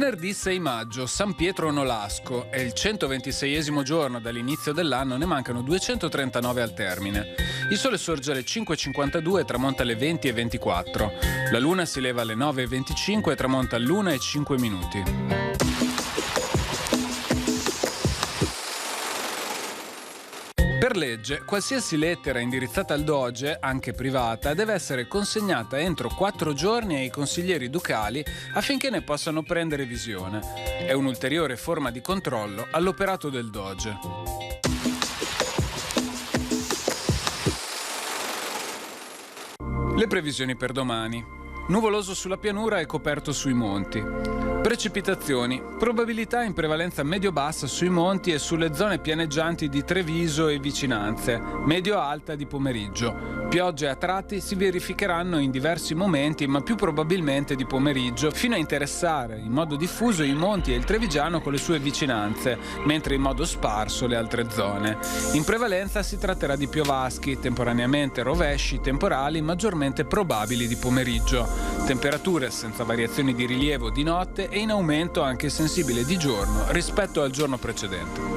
Venerdì 6 maggio, San Pietro Nolasco, è il 126esimo giorno dall'inizio dell'anno, ne mancano 239 al termine. Il sole sorge alle 5.52 e tramonta alle 20.24. La luna si leva alle 9.25 e tramonta all'1.05. Per legge, qualsiasi lettera indirizzata al Doge, anche privata, deve essere consegnata entro 4 giorni ai consiglieri ducali affinché ne possano prendere visione. È un'ulteriore forma di controllo all'operato del Doge. Le previsioni per domani. Nuvoloso sulla pianura e coperto sui monti. Precipitazioni. Probabilità in prevalenza medio-bassa sui monti e sulle zone pianeggianti di Treviso e vicinanze, medio-alta di pomeriggio. Piogge a tratti si verificheranno in diversi momenti, ma più probabilmente di pomeriggio, fino a interessare in modo diffuso i monti e il Trevigiano con le sue vicinanze, mentre in modo sparso le altre zone. In prevalenza si tratterà di piovaschi, temporaneamente rovesci temporali maggiormente probabili di pomeriggio. Temperature senza variazioni di rilievo di notte e in aumento anche sensibile di giorno rispetto al giorno precedente.